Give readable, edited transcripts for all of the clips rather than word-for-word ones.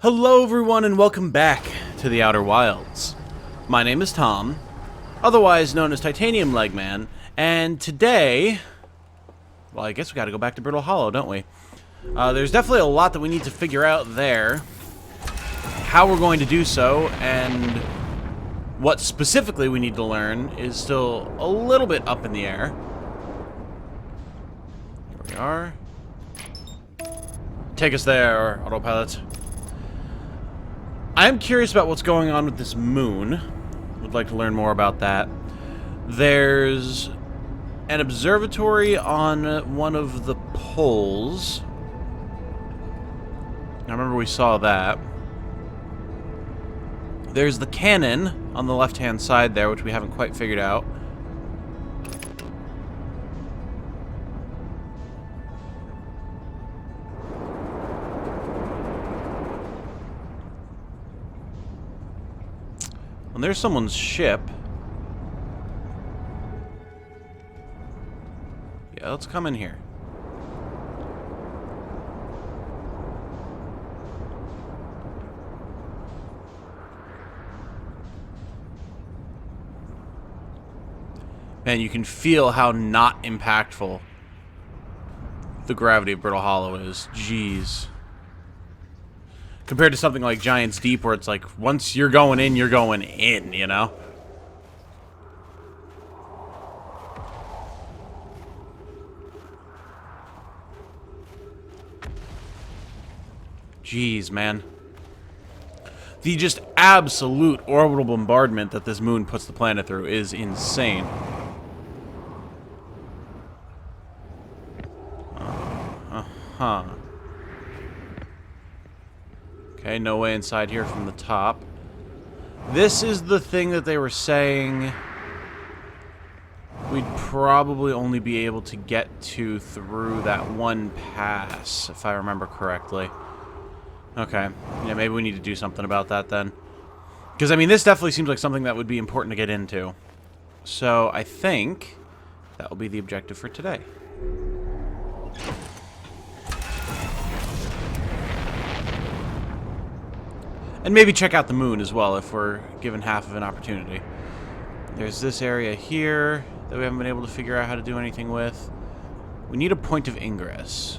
Hello everyone and welcome back to the Outer Wilds. My name is Tom, otherwise known as Titanium Legman, and today, well, I guess we gotta go back to Brittle Hollow, don't we? There's definitely a lot that we need to figure out there, how we're going to do so, and what specifically we need to learn is still a little bit up in the air. Here we are. Take us there, autopilot. I'm curious about what's going on with this moon. Would like to learn more about that. There's an observatory on one of the poles. I remember we saw that. There's the cannon on the left-hand side there, which we haven't quite figured out. And there's someone's ship. Yeah, let's come in here. Man, you can feel how not impactful the gravity of Brittle Hollow is. Jeez. Compared to something like Giant's Deep, where it's like, once you're going in, you know? Jeez, man. The just absolute orbital bombardment that this moon puts the planet through is insane. Uh-huh. Okay, no way inside here from the top. This is the thing that they were saying we'd probably only be able to get to through that one pass, if I remember correctly. Okay. Yeah, maybe we need to do something about that then. Because, I mean, this definitely seems like something that would be important to get into. So, I think that will be the objective for today. And maybe check out the moon as well, if we're given half of an opportunity. There's this area here that we haven't been able to figure out how to do anything with. We need a point of ingress.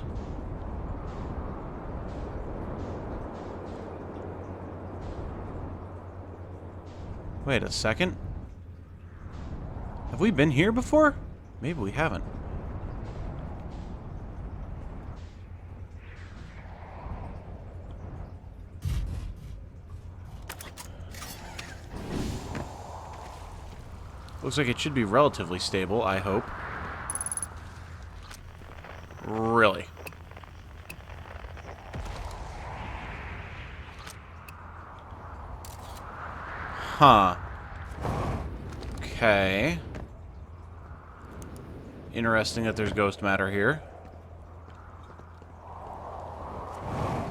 Wait a second. Have we been here before? Maybe we haven't. Looks like it should be relatively stable, I hope. Really? Huh. Okay. Interesting that there's ghost matter here.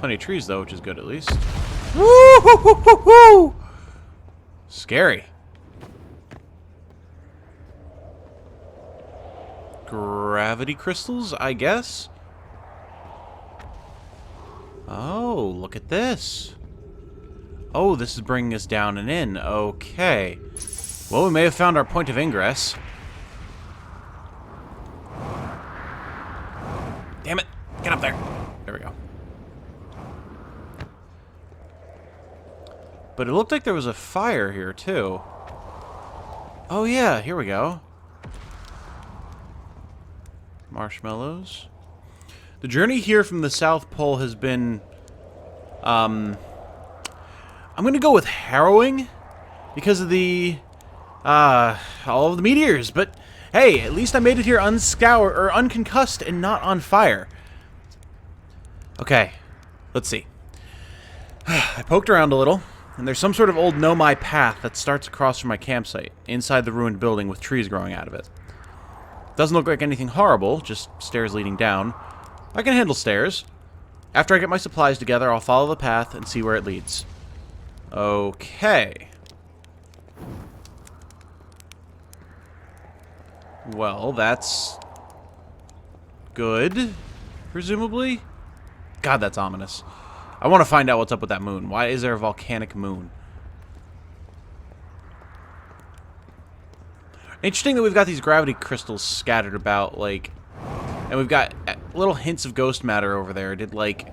Plenty of trees, though, which is good at least. Woo-hoo-hoo-hoo-hoo! Scary. Gravity crystals, I guess? Oh, look at this. Oh, this is bringing us down and in. Okay. Well, we may have found our point of ingress. Damn it. Get up there. There we go. But it looked like there was a fire here, too. Oh, yeah. Here we go. Marshmallows. The journey here from the South Pole has been, I'm gonna go with harrowing because of the, all of the meteors, but hey, at least I made it here unscoured, or unconcussed and not on fire. Okay, let's see. I poked around a little, and there's some sort of old Nomai path that starts across from my campsite, inside the ruined building with trees growing out of it. Doesn't look like anything horrible, just stairs leading down. I can handle stairs. After I get my supplies together, I'll follow the path and see where it leads. Okay. Well, that's good, presumably. God, that's ominous. I want to find out what's up with that moon. Why is there a volcanic moon? Interesting that we've got these gravity crystals scattered about, like... And we've got little hints of ghost matter over there. Did, like...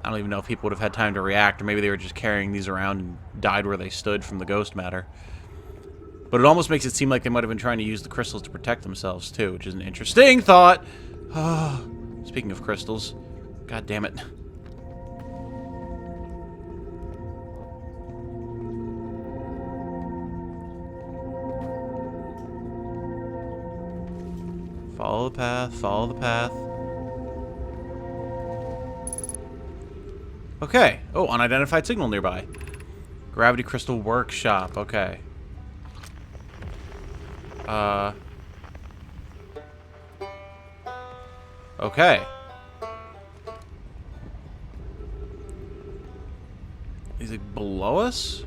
I don't even know if people would have had time to react, or maybe they were just carrying these around and died where they stood from the ghost matter. But it almost makes it seem like they might have been trying to use the crystals to protect themselves, too, which is an interesting thought. Speaking of crystals, god damn it. Follow the path, follow the path. Okay. Oh, unidentified signal nearby. Gravity crystal workshop, okay. Okay. Is it below us?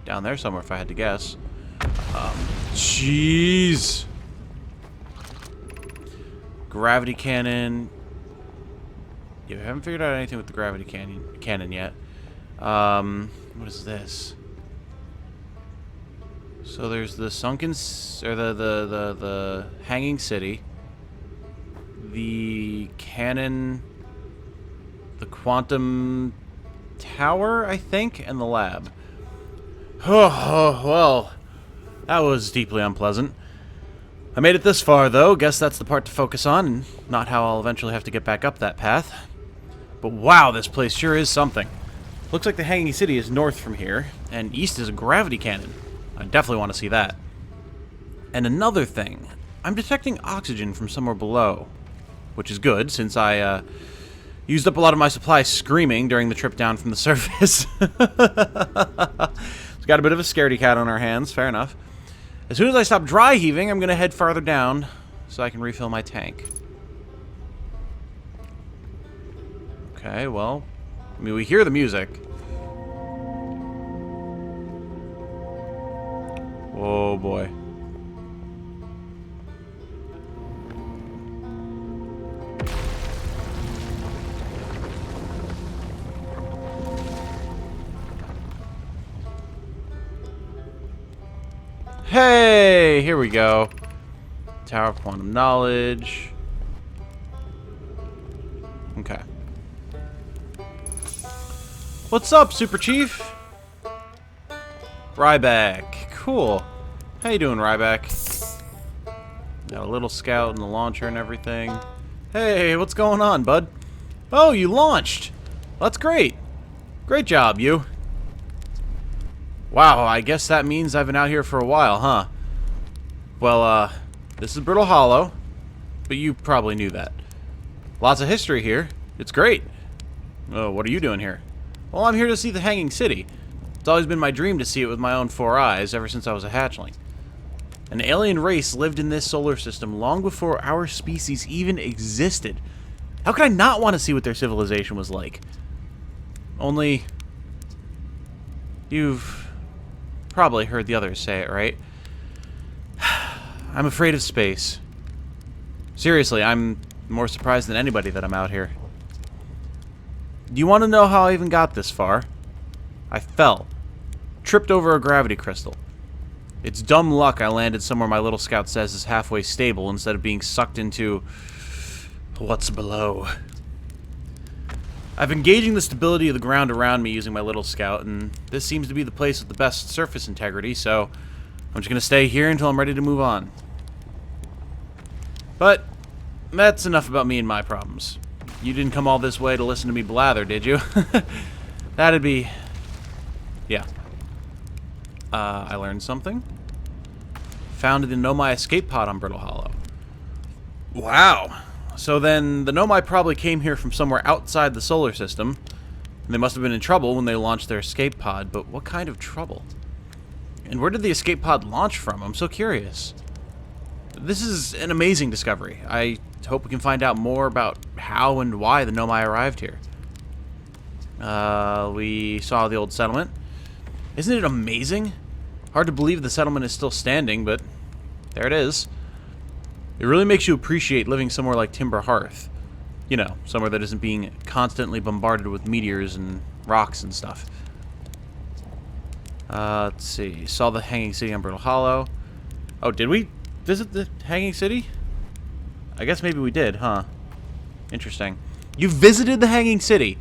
Down there somewhere, if I had to guess. Jeez. Gravity cannon. Yeah, we haven't figured out anything with the gravity cannon yet. What is this? So there's the sunken, or the hanging city, the cannon, the quantum tower, I think, and the lab. Oh, well, that was deeply unpleasant. I made it this far, though. Guess that's the part to focus on, and not how I'll eventually have to get back up that path. But wow, this place sure is something. Looks like the hanging city is north from here, and east is a gravity cannon. I definitely want to see that. And another thing, I'm detecting oxygen from somewhere below, which is good, since I used up a lot of my supplies screaming during the trip down from the surface. It's got a bit of a scaredy cat on our hands, fair enough. As soon as I stop dry heaving, I'm going to head farther down so I can refill my tank. Okay, well, I mean, we hear the music. Oh boy. Hey, here we go. Tower of Quantum Knowledge. Okay. What's up, Super Chief? Riebeck. Cool. How you doing, Riebeck? Got a little scout and the launcher and everything. Hey, what's going on, bud? Oh, you launched. That's great. Great job, you. Wow, I guess that means I've been out here for a while, huh? Well, this is Brittle Hollow, but you probably knew that. Lots of history here. It's great. Oh, what are you doing here? Well, I'm here to see the Hanging City. It's always been my dream to see it with my own 4 eyes ever since I was a hatchling. An alien race lived in this solar system long before our species even existed. How could I not want to see what their civilization was like? Only... You've probably heard the others say it, right? I'm afraid of space. Seriously, I'm more surprised than anybody that I'm out here. Do you want to know how I even got this far? I fell. Tripped over a gravity crystal. It's dumb luck I landed somewhere my little scout says is halfway stable instead of being sucked into what's below. I've been gauging the stability of the ground around me using my little scout, and this seems to be the place with the best surface integrity, so I'm just going to stay here until I'm ready to move on. But that's enough about me and my problems. You didn't come all this way to listen to me blather, did you? That'd be... Yeah. I learned something. Found the Nomai escape pod on Brittle Hollow. Wow. So then, the Nomai probably came here from somewhere outside the solar system. And they must have been in trouble when they launched their escape pod, but what kind of trouble? And where did the escape pod launch from? I'm so curious. This is an amazing discovery. I hope we can find out more about how and why the Nomai arrived here. We saw the old settlement. Isn't it amazing? Hard to believe the settlement is still standing, but there it is. It really makes you appreciate living somewhere like Timber Hearth. You know, somewhere that isn't being constantly bombarded with meteors and rocks and stuff. Let's see. Saw the Hanging City on Brittle Hollow. Oh, did we visit the Hanging City? I guess maybe we did, huh? Interesting. You visited the Hanging City.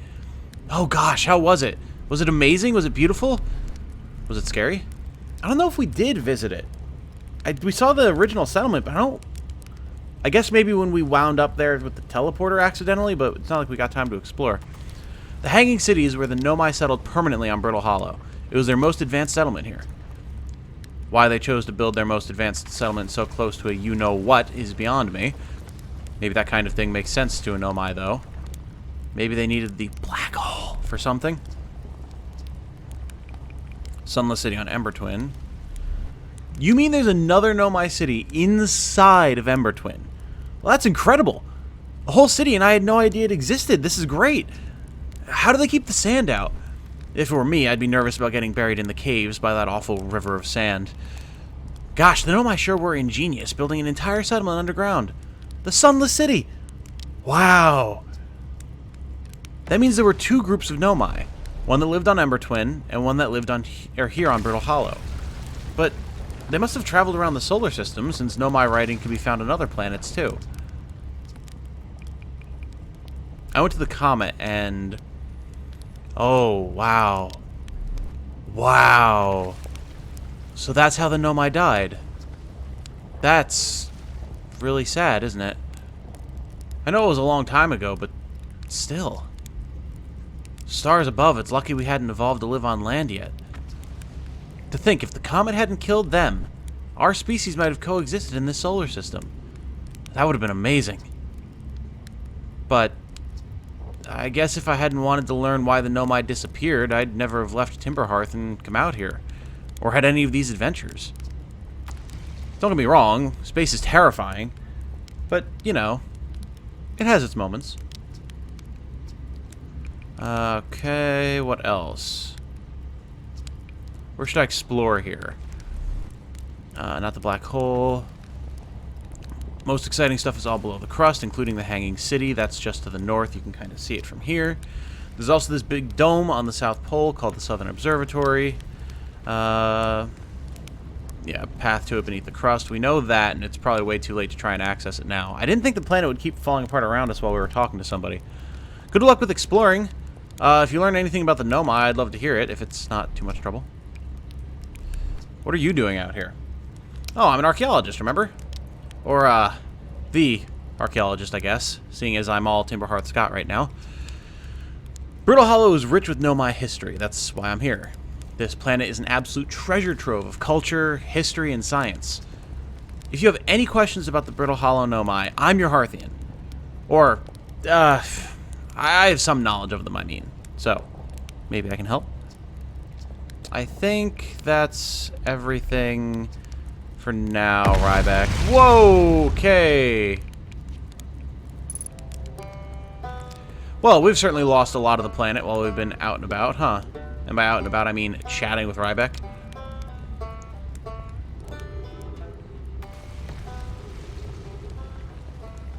Oh gosh, how was it? Was it amazing? Was it beautiful? Was it scary? I don't know if we did visit it. We saw the original settlement, but I guess maybe when we wound up there with the teleporter accidentally, but it's not like we got time to explore. The Hanging City is where the Nomai settled permanently on Brittle Hollow. It was their most advanced settlement here. Why they chose to build their most advanced settlement so close to a you-know-what is beyond me. Maybe that kind of thing makes sense to a Nomai, though. Maybe they needed the black hole for something. Sunless City on Ember Twin. You mean there's another Nomai city inside of Ember Twin? Well, that's incredible. A whole city, and I had no idea it existed. This is great. How do they keep the sand out? If it were me, I'd be nervous about getting buried in the caves by that awful river of sand. Gosh, the Nomai sure were ingenious, building an entire settlement underground. The Sunless City. Wow. That means there were two groups of Nomai. One that lived on Ember Twin, and one that lived on here on Brittle Hollow. But they must have traveled around the solar system, since Nomai writing can be found on other planets, too. I went to the comet, and... oh, wow. Wow. So that's how the Nomai died. That's really sad, isn't it? I know it was a long time ago, but still. Stars above, it's lucky we hadn't evolved to live on land yet. To think, if the comet hadn't killed them, our species might have coexisted in this solar system. That would have been amazing. But I guess if I hadn't wanted to learn why the Nomai disappeared, I'd never have left Timberhearth and come out here. Or had any of these adventures. Don't get me wrong, space is terrifying. But, you know, it has its moments. Okay, what else? Where should I explore here? Not the black hole. Most exciting stuff is all below the crust, including the Hanging City. That's just to the north. You can kind of see it from here. There's also this big dome on the South Pole called the Southern Observatory. Yeah, path to it beneath the crust. We know that, and it's probably way too late to try and access it now. I didn't think the planet would keep falling apart around us while we were talking to somebody. Good luck with exploring. If you learn anything about the Nomai, I'd love to hear it, if it's not too much trouble. What are you doing out here? Oh, I'm an archaeologist, remember? Or, the archaeologist, I guess, seeing as I'm all Timberhearth Scott right now. Brittle Hollow is rich with Nomai history. That's why I'm here. This planet is an absolute treasure trove of culture, history, and science. If you have any questions about the Brittle Hollow Nomai, I'm your Hearthian. Or, I have some knowledge of them, I mean. So, maybe I can help. I think that's everything for now, Riebeck. Whoa, okay. Well, we've certainly lost a lot of the planet while we've been out and about, huh? And by out and about, I mean chatting with Riebeck.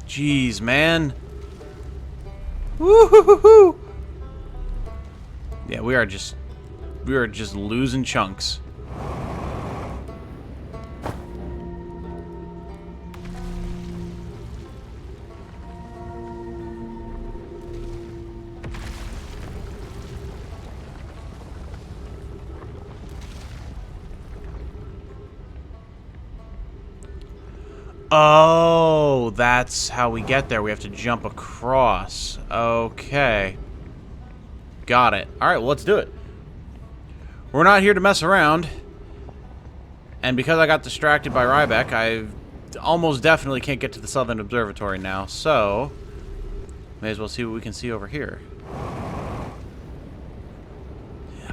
Jeez, man. Woo-hoo-hoo-hoo. Yeah, we are just losing chunks. Oh, that's how we get there. We have to jump across. Okay. Got it. Alright, well, let's do it. We're not here to mess around. And because I got distracted by Riebeck, I almost definitely can't get to the Southern Observatory now. So, may as well see what we can see over here.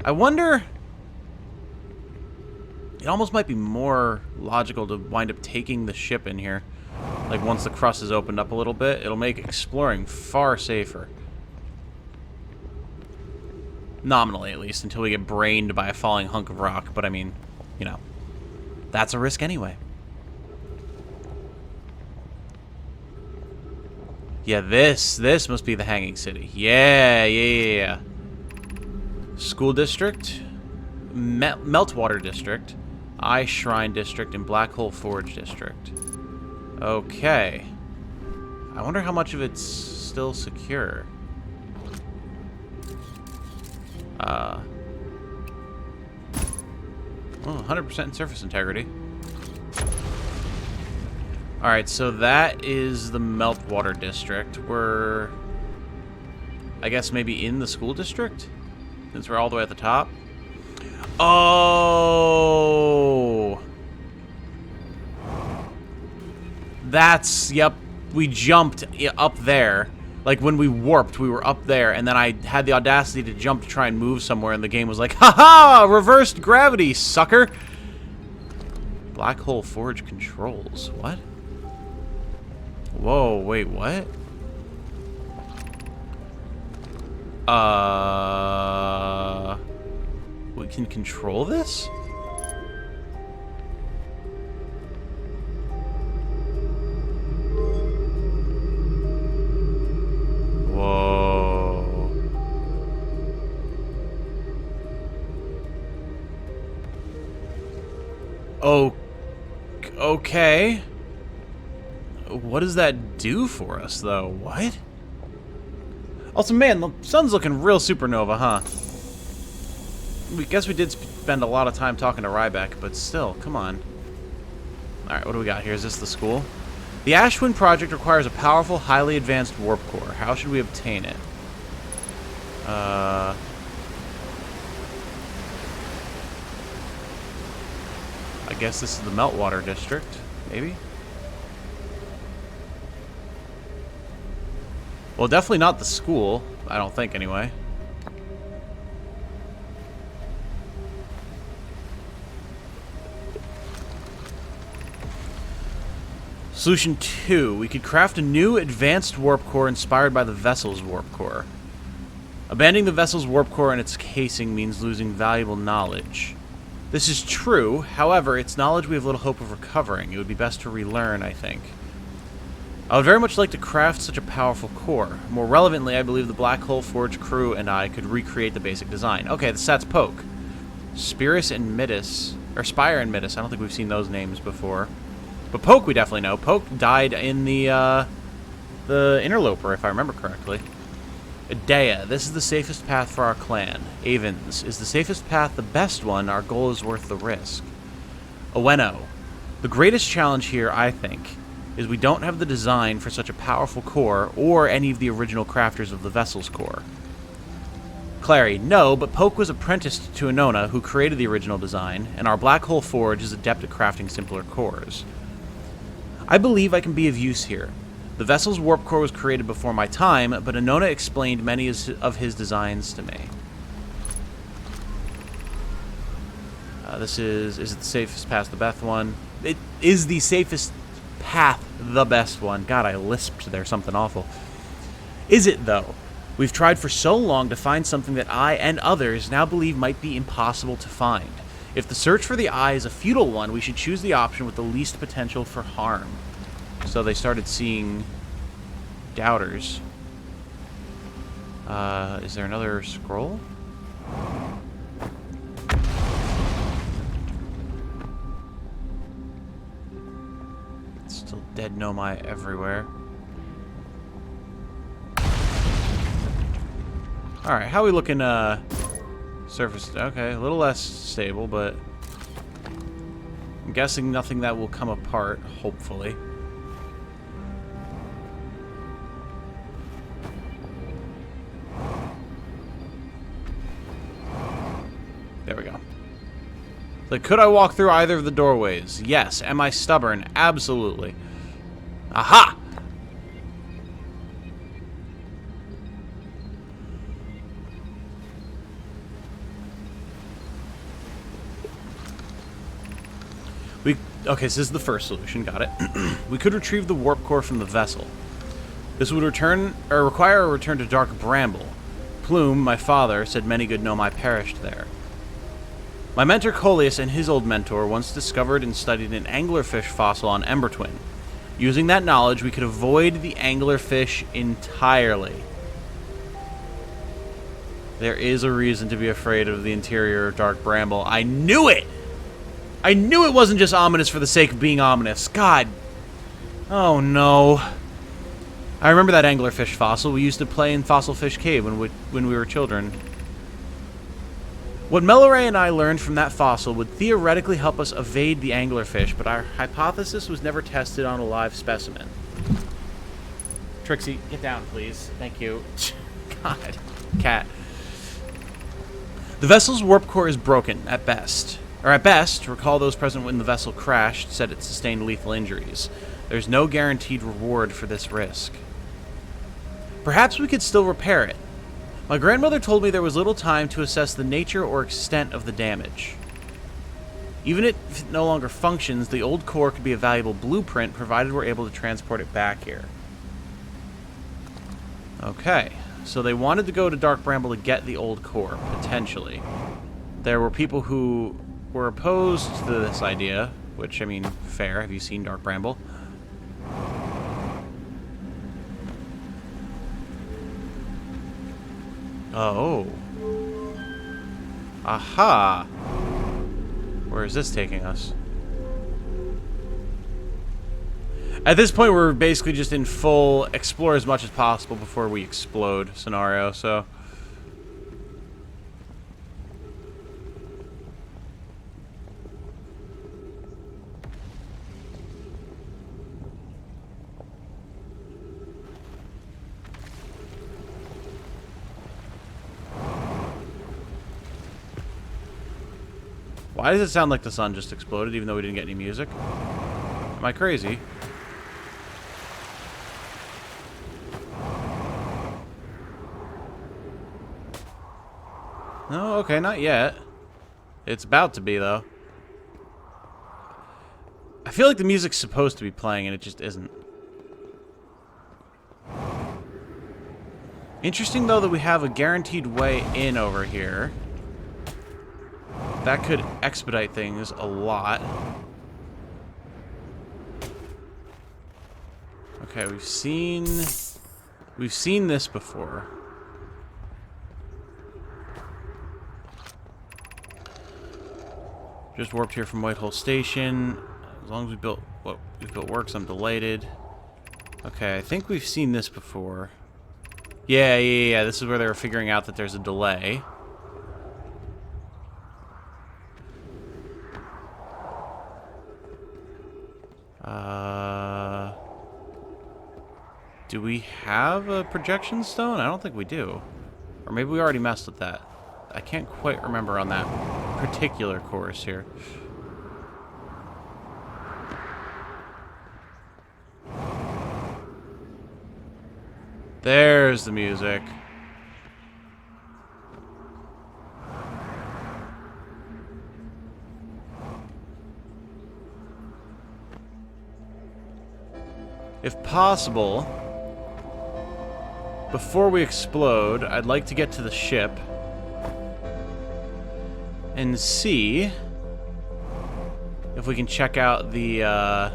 I wonder... It almost might be more logical to wind up taking the ship in here. Like, once the crust is opened up a little bit, it'll make exploring far safer. Nominally, at least, until we get brained by a falling hunk of rock. But, I mean, you know, that's a risk anyway. Yeah, this must be the Hanging City. Yeah. School District, Meltwater District, Eye Shrine District, and Black Hole Forge District. Okay. I wonder how much of it's still secure. Well, 100% surface integrity. Alright, so that is the Meltwater District. We're, I guess, maybe in the school district? Since we're all the way at the top. Oh! That's, yep, we jumped up there. Like, when we warped, we were up there, and then I had the audacity to jump to try and move somewhere, and the game was like, haha! Reversed gravity, sucker! Black Hole Forge controls. What? Whoa, wait, what? We can control this? Whoa. Oh, okay. What does that do for us, though? What? Also, man, the sun's looking real supernova, huh? We guess we did spend a lot of time talking to Riebeck, but still, come on. Alright, what do we got here? Is this the school? The Ashwin project requires a powerful, highly advanced warp core. How should we obtain it? I guess this is the Meltwater District, maybe? Well, definitely not the school. I don't think, anyway. Solution 2. We could craft a new advanced warp core inspired by the vessel's warp core. Abandoning the vessel's warp core and its casing means losing valuable knowledge. This is true. However, it's knowledge we have little hope of recovering. It would be best to relearn, I think. I would very much like to craft such a powerful core. More relevantly, I believe the Black Hole Forge crew and I could recreate the basic design. Okay, that's Poke. Spirus and Midas, or Spire and Midas. I don't think we've seen those names before. But Poke we definitely know. Poke died in the Interloper, if I remember correctly. Idea. This is the safest path for our clan. Avens. Is the safest path the best one? Our goal is worth the risk. Oweno. The greatest challenge here, I think, is we don't have the design for such a powerful core or any of the original crafters of the vessel's core. Clary. No, but Poke was apprenticed to Anona, who created the original design, and our Black Hole Forge is adept at crafting simpler cores. I believe I can be of use here. The vessel's warp core was created before my time, but Anona explained many of his designs to me. This is it the safest path, the best one? It is the safest path, the best one. God, I lisped there something awful. Is it, though? We've tried for so long to find something that I and others now believe might be impossible to find. If the search for the eye is a futile one, we should choose the option with the least potential for harm. So they started seeing doubters. Is there another scroll? Still dead Nomai everywhere. Alright, how are we looking, surface? Okay, a little less stable, but I'm guessing nothing that will come apart, hopefully. There we go. So could I walk through either of the doorways? Yes. Am I stubborn? Absolutely. Aha! Okay, so this is the first solution. Got it. We could retrieve the warp core from the vessel. This would require a return to Dark Bramble. Plume, my father, said many good Nomai perished there. My mentor Coleus and his old mentor once discovered and studied an anglerfish fossil on Embertwin. Using that knowledge, we could avoid the anglerfish entirely. There is a reason to be afraid of the interior of Dark Bramble. I knew it! I knew it wasn't just ominous for the sake of being ominous. God. Oh, no. I remember that anglerfish fossil. We used to play in Fossil Fish Cave when we were children. What Melloray and I learned from that fossil would theoretically help us evade the anglerfish, but our hypothesis was never tested on a live specimen. Trixie, get down, please. Thank you. God. Cat. The vessel's warp core is broken, at best. Or at best, recall those present when the vessel crashed said it sustained lethal injuries. There's no guaranteed reward for this risk. Perhaps we could still repair it. My grandmother told me there was little time to assess the nature or extent of the damage. Even if it no longer functions, the old core could be a valuable blueprint provided we're able to transport it back here. Okay, so they wanted to go to Dark Bramble to get the old core, potentially. There were people who were opposed to this idea, which, I mean, fair. Have you seen Dark Bramble? Oh. Aha. Where is this taking us? At this point, we're basically just in full explore as much as possible before we explode scenario, so... Why does it sound like the sun just exploded even though we didn't get any music? Am I crazy? No, okay, not yet. It's about to be, though. I feel like the music's supposed to be playing and it just isn't. Interesting, though, that we have a guaranteed way in over here. That could expedite things a lot. Okay, we've seen this before. Just warped here from Whitehole Station. As long as we built what we've built works, I'm delighted. Okay, I think we've seen this before. Yeah. This is where they were figuring out that there's a delay. Do we have a projection stone? I don't think we do. Or maybe we already messed with that. I can't quite remember on that particular course here. There's the music. If possible, before we explode, I'd like to get to the ship and see if we can check out the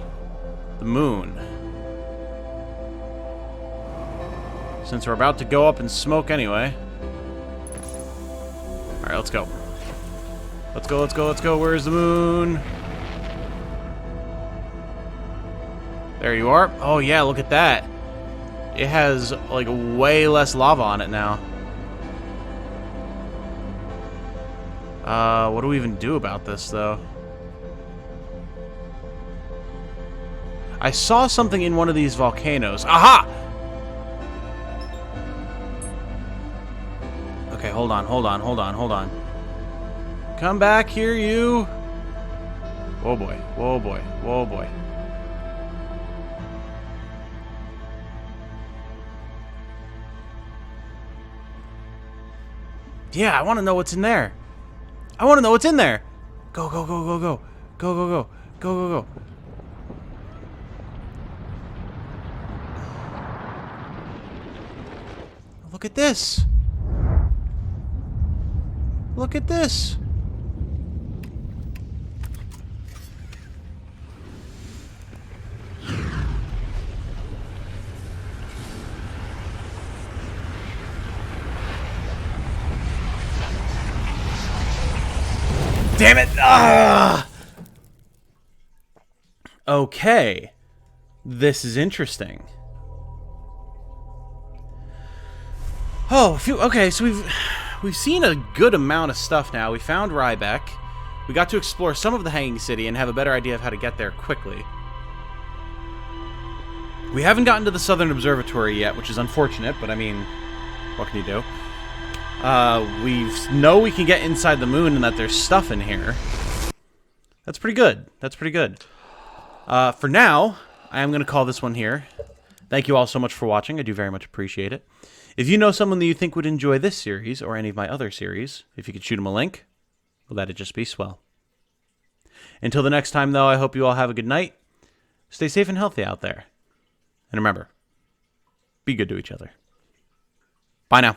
moon. Since we're about to go up in smoke anyway. Alright, let's go. Let's go. Where's the moon? There you are. Oh yeah, look at that. It has, like, way less lava on it now. What do we even do about this, though? I saw something in one of these volcanoes. Aha! Okay, hold on. Come back here, you. Whoa, boy. Yeah, I want to know what's in there. Go. Look at this. Damn it! Ah! Okay. This is interesting. Oh, okay, so we've seen a good amount of stuff now. We found Riebeck. We got to explore some of the Hanging City and have a better idea of how to get there quickly. We haven't gotten to the Southern Observatory yet, which is unfortunate, but I mean, what can you do? We know we can get inside the moon and that there's stuff in here. That's pretty good. That's pretty good. For now, I am going to call this one here. Thank you all so much for watching. I do very much appreciate it. If you know someone that you think would enjoy this series or any of my other series, if you could shoot them a link, well, that'd just be swell. Until the next time, though, I hope you all have a good night. Stay safe and healthy out there. And remember, be good to each other. Bye now.